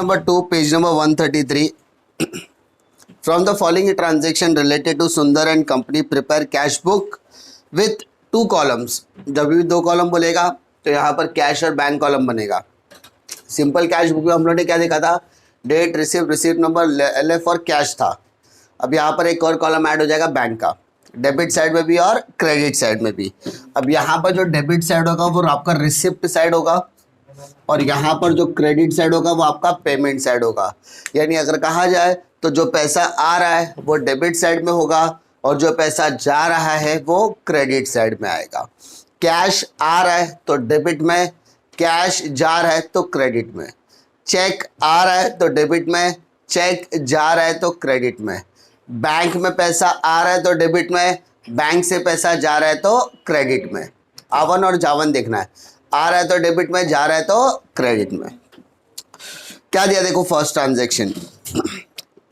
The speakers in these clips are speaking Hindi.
number 2, page number 133. From the following transaction related to Sundar and company, prepare cash book with 2 columns. जब भी 2 कॉलम बोलेगा तो यहाँ पर कैश और बैंक कॉलम बनेगा. सिंपल कैश बुक में हम लोगों ने क्या देखा था, डेट, रिसीप्ट नंबर, एलएफ और कैश था. अब यहाँ पर एक और कॉलम ऐड हो जाएगा बैंक का, डेबिट साइड में भी और क्रेडिट साइड में भी. अब यहाँ पर जो डेबिट साइड होगा वो आपका रिसिप्ट साइड होगा और यहाँ पर जो क्रेडिट साइड होगा वो आपका पेमेंट साइड होगा. यानी अगर कहा जाए तो जो पैसा आ रहा है वो डेबिट साइड में होगा और जो पैसा जा रहा है वो क्रेडिट साइड में आएगा. कैश आ रहा है तो डेबिट में, कैश जा रहा है तो क्रेडिट में. चेक आ रहा है तो डेबिट में, चेक जा रहा है तो क्रेडिट में. बैंक में पैसा आ रहा है तो डेबिट में, बैंक से पैसा जा रहा है तो क्रेडिट में. आवन और जावन देखना है, आ रहा है तो डेबिट में, जा रहा है तो क्रेडिट में. क्या दिया देखो, फर्स्ट ट्रांजैक्शन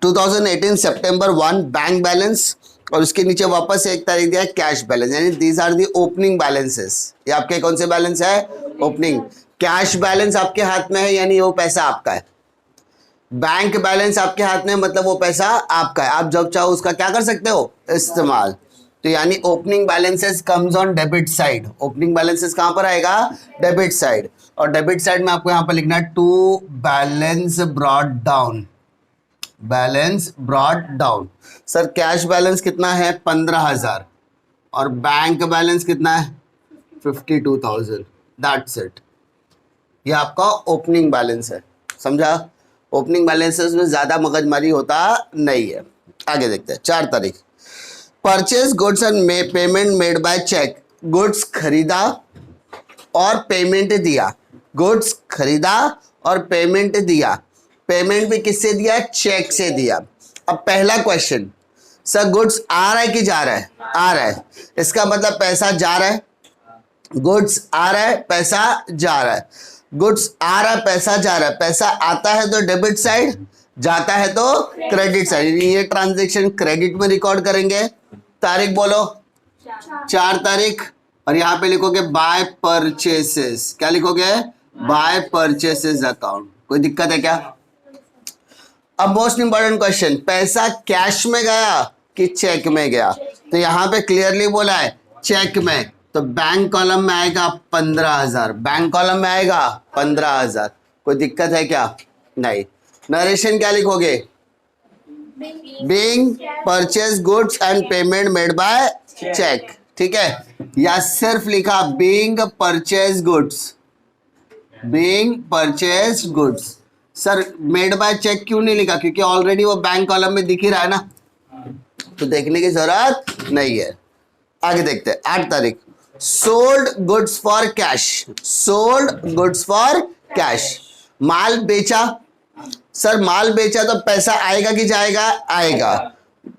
2018 सितंबर 1 बैंक बैलेंस और उसके नीचे वापस एक तारीख दिया है कैश बैलेंस. यानी these are the opening balances. ये आपके कौन से बैलेंस है, ओपनिंग. कैश बैलेंस आपके हाथ में है यानी वो पैसा आपका है. बैंक बैलेंस आपके हाथ में मतलब वो पैसा आपका है. आप जब चाहो उसका क्या कर सकते हो, इस्तेमाल. तो यानी opening balances comes on debit side. Opening balances कहां पर आएगा, डेबिट साइड. और डेबिट साइड में आपको यहां पर लिखना है to balance brought down. Balance brought down. Sir cash balance कितना है 15,000 और बैंक बैलेंस कितना है 52,000. That's it. ये आपका ओपनिंग बैलेंस है. समझा. ओपनिंग बैलेंसेस में ज्यादा मगजमारी होता नहीं है. आगे देखते हैं. 4 तारीख, purchase goods and payment made by cheque. Goods खरीदा और पेमेंट दिया. गुड्स खरीदा और पेमेंट दिया. पेमेंट भी किससे दिया, चेक से दिया. अब पहला क्वेश्चन, सर गुड्स आ रहा है कि जा रहा है, आ रहा है. इसका मतलब पैसा जा रहा है. गुड्स आ रहा है, पैसा जा रहा है. गुड्स आ रहा है, पैसा जा रहा है. पैसा आता है तो डेबिट साइड, जाता है तो क्रेडिट साइड. ये ट्रांजैक्शन क्रेडिट में रिकॉर्ड करेंगे. तारीख बोलो, 4 तारीख. और यहां पे लिखोगे बाय परचेसेस. क्या लिखोगे, बाय परचेसेस अकाउंट. कोई दिक्कत है क्या. अब मोस्ट इंपॉर्टेंट क्वेश्चन, पैसा कैश में गया कि चेक में गया. तो यहां पे क्लियरली बोला है चेक में. तो बैंक कॉलम में आएगा 15,000. बैंक कॉलम में आएगा 15,000. कोई दिक्कत है क्या, नहीं. नरेशन क्या लिखोगे, being purchase goods and payment made by cheque. ठीक है, या सिर्फ लिखा being purchase goods, being purchase goods. Sir made by cheque क्यों नहीं लिखा, क्योंकि ऑलरेडी वो बैंक कॉलम में दिख ही रहा है ना, तो देखने की जरूरत नहीं है. आगे देखते हैं. 8 तारीख, sold goods for cash. Sold goods for cash. माल बेचा. सर माल बेचा तो पैसा आएगा कि जाएगा, आएगा.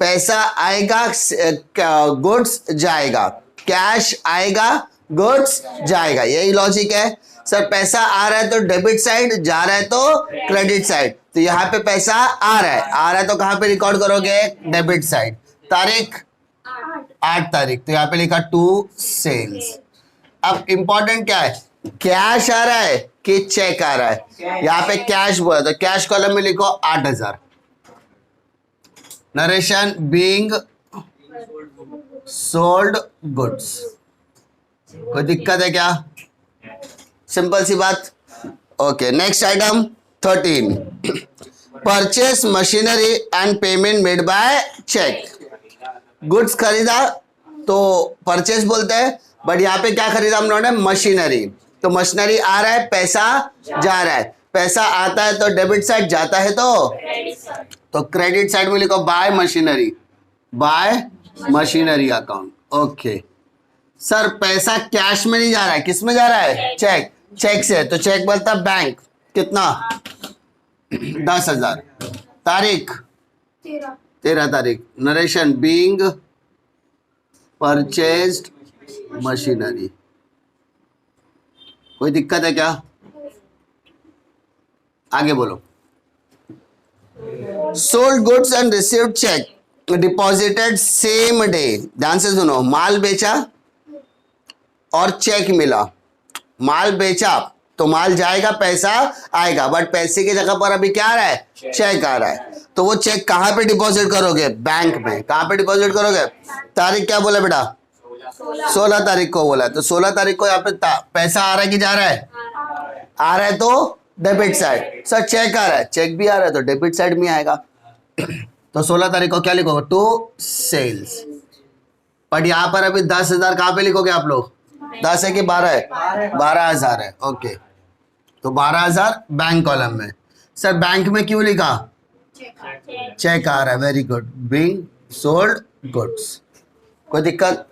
पैसा आएगा, गुड्स जाएगा. कैश आएगा, गुड्स जाएगा. यही लॉजिक है. सर पैसा आ रहा है तो डेबिट साइड, जा रहा है तो क्रेडिट साइड. तो यहाँ पे पैसा आ रहा है, आ रहा है तो कहां पे रिकॉर्ड करोगे, डेबिट साइड. तारीख 8 तारीख. तो यहाँ पे लिखा टू सेल्स. अब इंपॉर्टेंट क्या है, कैश आ रहा है कि चेक आ रहा है. यहाँ पे कैश बोला तो कैश कॉलम में लिखो 8,000. Narration being sold goods. कोई दिक्कत है क्या, सिंपल सी बात. Okay, next item 13, purchase machinery and payment made by cheque. Goods खरीदा तो परचेस बोलते हैं, बट यहाँ पे क्या खरीदा हम लोगों ने, मशीनरी. तो मशीनरी आ रहा है, पैसा जा रहा है. पैसा आता है तो डेबिट साइड, जाता है तो क्रेडिट साइड में लिखो bye machinery, bye machinery account. Okay. Sir पैसा कैश में नहीं जा रहा है, किस में जा रहा है, चेक. चेक से, तो चेक बोलता बैंक. कितना, 10,000. तारीख 13 तारीख. Narration being purchased machinery. कोई दिक्कत है क्या, आगे बोलो. Sold goods and received check deposited same day. ध्यान से सुनो, माल बेचा और चेक मिला. माल बेचा तो माल जाएगा, पैसा आएगा, बट पैसे की जगह पर अभी क्या आ रहा है? चेक आ रहा है। तो वो चेक कहाँ पे डिपॉजिट करोगे? बैंक में। कहाँ पे डिपॉजिट करोगे? तारीख क्या बोला बेटा? 16 तारीख को बोला। तो 16 तारीख को यहाँ पे पैसा आ रहा है कि जा रहा है? आ रहा है तो डेबिट साइड। सर चेक आ रहा है, चेक भी आ रहा है तो डेबिट साइड में आएगा। तो 16 तारीख को क्या लिखोगे? To sales. बट यहाँ पर अभी 10,000 कहाँ पे लिखोगे आप लोग? 10 है कि 12 है? 12,000 है। ओके, तो 12,000 बैंक कॉलम में। सर बैंक में क्यों लिखा? चेक आ रहा है। Very good. Being sold goods. कोई दिक्कत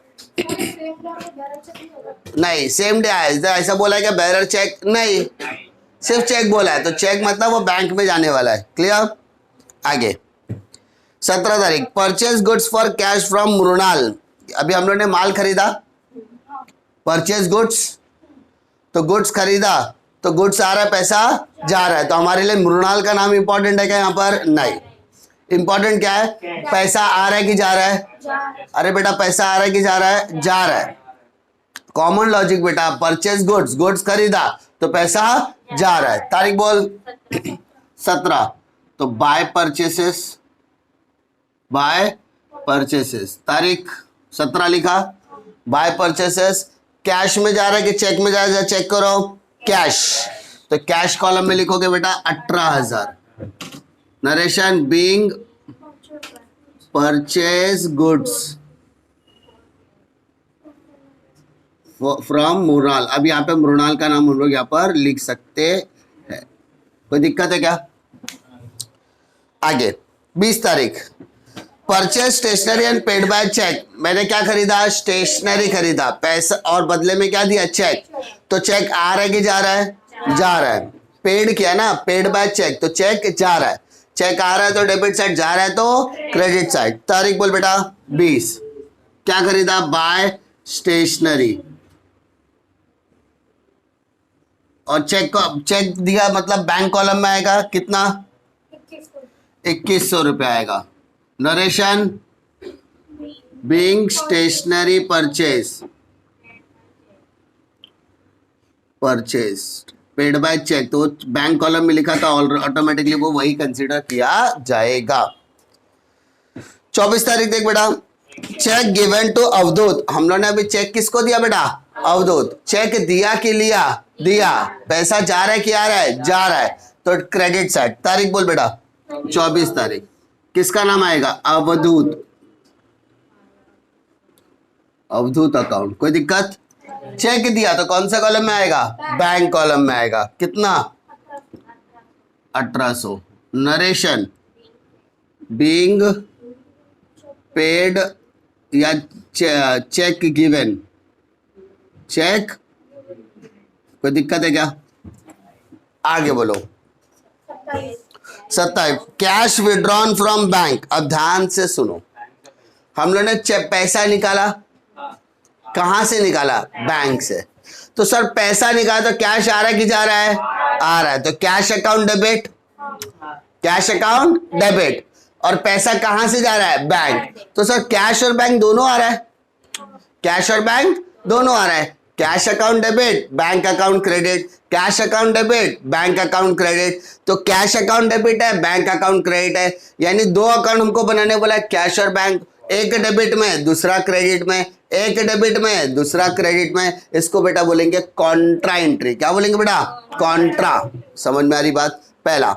नहीं? सेम डे आया। ऐसा बोला है क्या बेरर चेक? नहीं, सिर्फ चेक बोला है। तो चेक मतलब वो बैंक में जाने वाला है। क्लियर? आगे 17 तारीख, purchase goods for cash from Mrinal. अभी हम लोग ने माल खरीदा, परचेज गुड्स, तो गुड्स खरीदा, तो गुड्स आ रहा है, पैसा जा रहा है। तो हमारे लिए मृणाल का नाम इंपॉर्टेंट है क्या यहाँ पर? नहीं। इंपॉर्टेंट क्या है? पैसा आ रहा है कि जा रहा है? अरे बेटा पैसा आ रहा है कि जा रहा है? जा रहा है। कॉमन लॉजिक बेटा, परचेज गुड्स, गुड्स खरीदा तो पैसा जा रहा है। तारीख बोल। 17। तो बाय परचेसेस, बाय परचेसेस, तारीख 17 लिखा। बाय परचेसेस कैश में जा रहा है कि चेक में जा रहा है? चेक करो, कैश। तो कैश कॉलम में लिखोगे बेटा 18,000। Narration being purchase goods from Mrinal. अब यहाँ पे मृणाल का नाम हम लोग यहाँ पर लिख सकते हैं। कोई दिक्कत है क्या? आगे 20 तारीख, purchase stationery and paid by cheque. मैंने क्या खरीदा? स्टेशनरी खरीदा, पैसा और बदले में क्या दिया? चेक। तो चेक आ रहा है कि जा रहा है? जा रहा है। पेड किया ना, पेड बाय चेक, तो चेक जा रहा है। चेक आ रहा है तो डेबिट साइड, जा रहा है तो क्रेडिट साइड। तारीख बोल बेटा 20। क्या खरीदा? Buy stationery. और चेक को चेक दिया मतलब बैंक कॉलम में आएगा कितना? 2100 रुपये आएगा। Narration being stationery purchase, purchase paid by cheque, तो बैंक कॉलम में लिखा था ऑटोमेटिकली वो वही कंसीडर किया जाएगा। 24 तारीख देख बेटा, चेक गिवन टू अवधूत। हम लोग ने अभी चेक किसको दिया बेटा? अवधूत। चेक दिया कि लिया? दिया। पैसा जा रहा है कि आ रहा है? जा रहा है, तो क्रेडिट साइड। तारीख बोल बेटा 24 तारीख। किसका नाम आएगा? अवधूत। अवधूत अकाउंट। कोई दिक्कत? चेक दिया तो कौन सा कॉलम में आएगा? बैंक कॉलम में आएगा। कितना? 1800। नरेशन बीइंग पेड या चेक गिवन, चेक। कोई दिक्कत है क्या? आगे बोलो। 27, कैश विड्रॉन फ्रॉम बैंक। अब ध्यान से सुनो, हम लोग ने पैसा निकाला, कहां से निकाला? बैंक से। तो सर पैसा निकाला तो कैश आ रहा है कि जा रहा है? आ रहा है। तो cash account debit, cash account debit. और पैसा कहां से जा रहा है? बैंक। तो सर कैश और बैंक दोनों आ रहा है, कैश और बैंक दोनों आ रहा है। Cash account debit, bank account credit, cash account debit, bank account credit. तो कैश अकाउंट डेबिट है, बैंक अकाउंट क्रेडिट है, यानी दो अकाउंट हमको बनाने बोला, कैश और बैंक। एक डेबिट में, दूसरा क्रेडिट में, एक डेबिट में, दूसरा क्रेडिट में। इसको बेटा बोलेंगे कॉन्ट्रा एंट्री। क्या बोलेंगे बेटा? कॉन्ट्रा। समझ में आ रही बात? पहला,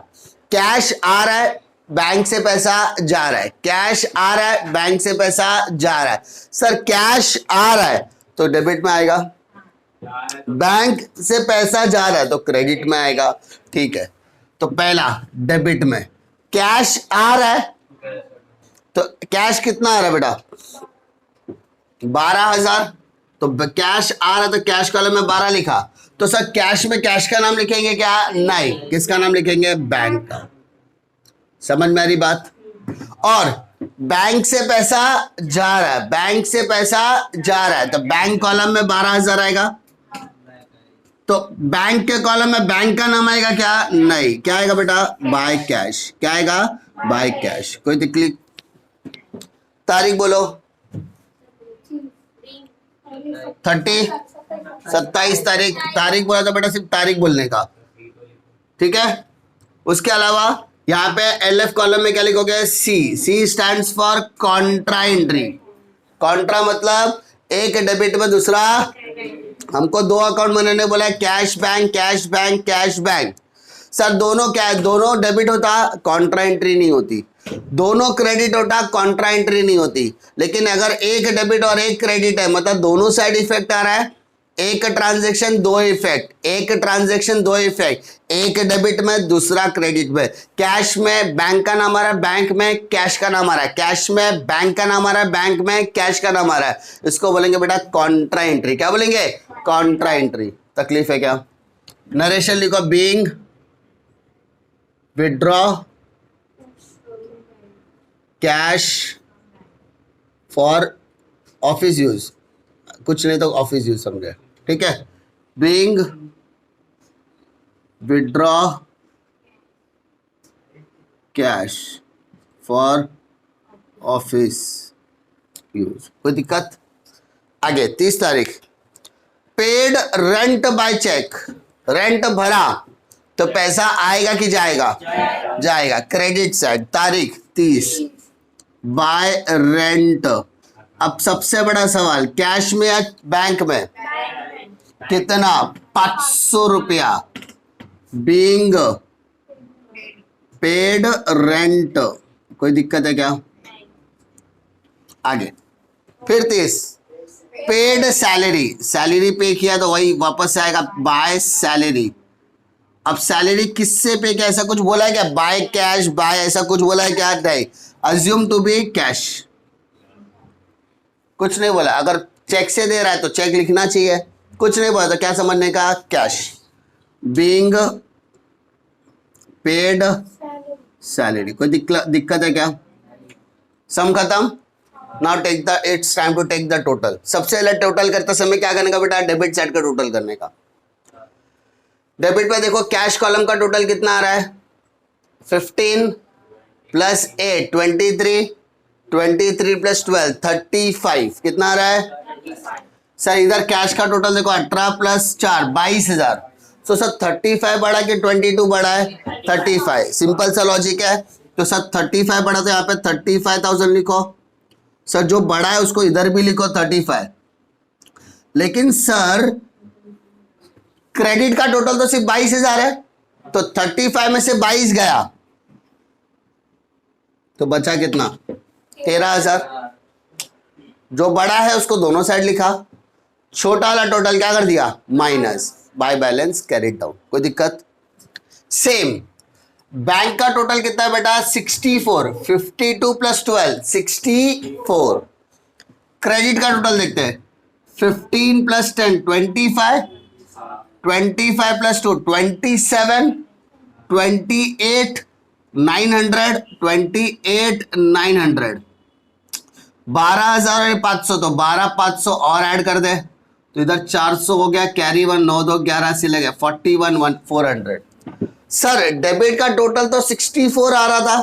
कैश आ रहा है, बैंक से पैसा जा रहा है, कैश आ रहा है, बैंक से पैसा जा रहा है। सर कैश आ रहा है तो डेबिट में आएगा, बैंक से पैसा जा रहा है तो क्रेडिट में आएगा। ठीक है, तो पहला डेबिट में कैश आ रहा है, तो कैश कितना आ रहा है बेटा? 12,000। तो कैश आ रहा है तो कैश कॉलम में 12 लिखा। तो सर कैश में कैश का नाम लिखेंगे क्या? नहीं, किसका नाम लिखेंगे? बैंक का। समझ में आ रही बात? और बैंक से पैसा जा रहा है, बैंक से पैसा जा रहा है तो बैंक कॉलम में 12,000 आएगा। तो बैंक के कॉलम में बैंक का नाम आएगा क्या? नहीं। क्या आएगा बेटा? By cash. क्या आएगा? By cash. कोई तकलीफ? तारीख बोलो। 30 27 तारीख, तारीख बोला था बेटा, सिर्फ तारीख बोलने का, ठीक है। उसके अलावा यहाँ पे LF कॉलम में क्या लिखोगे, C stands for contra entry. Contra मतलब एक डेबिट में दूसरा, हमको दो अकाउंट बनाने बोला है, cash bank, cash bank, cash bank. Sir दोनों क्या है, दोनों डेबिट होता कॉन्ट्रा एंट्री नहीं होती, दोनों क्रेडिट होता कॉन्ट्रा एंट्री नहीं होती। लेकिन अगर एक डेबिट और एक क्रेडिट है, मतलब दोनों साइड इफेक्ट आ रहा है, एक ट्रांजैक्शन दो इफेक्ट, एक ट्रांजैक्शन दो इफेक्ट, एक डेबिट में दूसरा क्रेडिट में। कैश में बैंक का नाम आ रहा है, बैंक में कैश का नाम आ रहा है, कैश में बैंक का नाम आ रहा है, बैंक में कैश का नाम आ रहा है, इसको बोलेंगे बेटा कॉन्ट्रा एंट्री। क्या बोलेंगे, कॉन्ट्रा एंट्री। तकलीफ है क्या, नरेशन लिखो, being withdraw cash for office use, कुछ नहीं तो ऑफिस यूज समझे, ठीक है। Being withdraw cash for office use, कोई दिक्कत। आगे 30 तारीख, paid rent by cheque, rent भरा तो पैसा आएगा कि जाएगा, जाएगा, क्रेडिट साइड। तारीख 30, बाय रेंट। अब सबसे बड़ा सवाल, कैश में या बैंक में, कितना, 500 रुपया, बीइंग पेड रेंट, कोई दिक्कत है क्या। आगे फिर 30, पेड सैलरी, सैलरी पे किया तो वही वापस से आएगा, बाय सैलरी। अब सैलरी किससे पे किया, ऐसा कुछ बोला है क्या, बाय कैश, बाय ऐसा कुछ बोला है क्या, नहीं, अज्यूम टू बी कैश, कुछ नहीं बोला। अगर चेक से दे रहा है तो चेक लिखना चाहिए, कुछ नहीं बोला तो क्या समझने का, कैश। बीइंग पेड सैलरी, कोई दिक्कत है क्या, सम खत्म। Now take the, it's time to take the total. सबसे पहले टोटल करते समय क्या करने का बेटा, डेबिट साइड का टोटल करने का। डेबिट पे देखो कैश कॉलम का टोटल कितना आ रहा है, 15 प्लस 8 23, 23 प्लस 12 35, कितना आ रहा है सर। इधर कैश का टोटल देखो 18 प्लस 4 22,000। तो सर 35 बढ़ा कि 22 बढ़ा है, 35। सिंपल सा लॉजिक है। तो सर 35 बढ़ा तो यहाँ पे 35,000 लिखो। सर जो बड़ा है उसको इधर भी लिखो 35। लेकिन सर क्रेडिट का टोटल तो सिर्फ 22,000 है, तो 35 में से 22 गया तो बचा कितना, 13,000। जो बड़ा है उसको दोनों साइड लिखा, छोटा वाला टोटल क्या कर दिया, minus, by balance carried down, कोई दिक्कत। सेम बैंक का टोटल कितना है बेटा, 64, 52 प्लस 12 64। क्रेडिट का टोटल देखते हैं, 15 प्लस 10 25, 25 प्लस 2 27, 28 900, 28 900, 12,500। तो 12,500 और ऐड कर दे तो इधर 400 हो गया, कैरी 1 9 2 11 से लगे 41 400। सर डेबिट का टोटल तो 64 आ रहा था,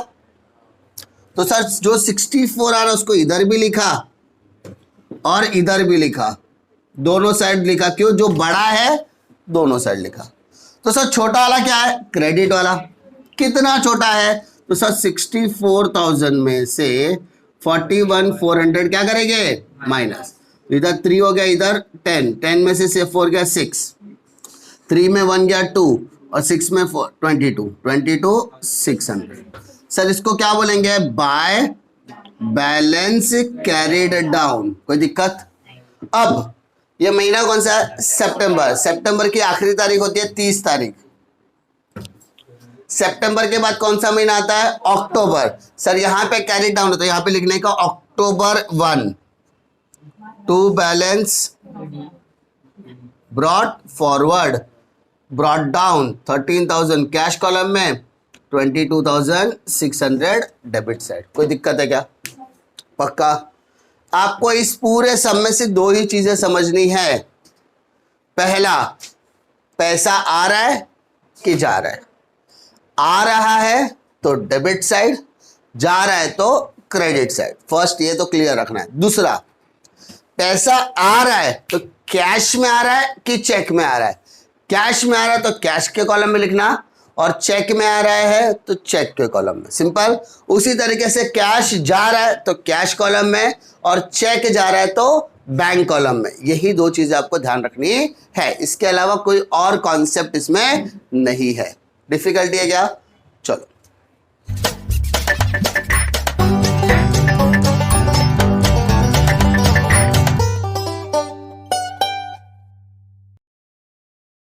तो सर जो 64 आ रहा उसको इधर भी लिखा और इधर भी लिखा, दोनों साइड लिखा। क्यों, जो बड़ा है दोनों साइड लिखा। तो सर छोटा वाला क्या है, क्रेडिट वाला। कितना छोटा है, तो सर 64,000 में से 41,400 क्या करेंगे, माइनस। इधर 3 हो गया, इधर 10, 10 में से 4 गया 6, 3 में 1 गया 2 और 6 में 4 22 600। सर इसको क्या बोलेंगे, बाय बैलेंस कैरिड डाउन, कोई दिक्कत। अब ये महीना कौन सा है, सितंबर। सितंबर की आखिरी तारीख होती है 30 तारीख। सितंबर के बाद कौन सा महीना आता है, अक्टूबर। सर यहाँ पे कैरिड डाउन होता है, यहाँ पे लिखने का October 1 to balance brought forward brought down 13,000 cash column में, 22,600 डेबिट साइड। कोई दिक्कत है क्या, पक्का। आपको इस पूरे सब में से दो ही चीजें समझनी है। पहला, पैसा आ रहा है कि जा रहा है। आ रहा है तो डेबिट साइड, जा रहा है तो क्रेडिट साइड। फर्स्ट ये तो क्लियर रखना है। दूसरा, पैसा आ रहा है तो कैश में आ रहा है कि चेक में आ रहा है। कैश में आ रहा है तो कैश के कॉलम में लिखना, और चेक में आ रहा है तो चेक के कॉलम में, सिंपल। उसी तरीके से कैश जा रहा है तो कैश कॉलम में, और चेक जा रहा है तो बैंक कॉलम में। यही दो चीजें आपको ध्यान रखनी है, इसके अलावा कोई और कॉन्सेप्ट इसमें नहीं है। डिफिकल्टी है क्या? चलो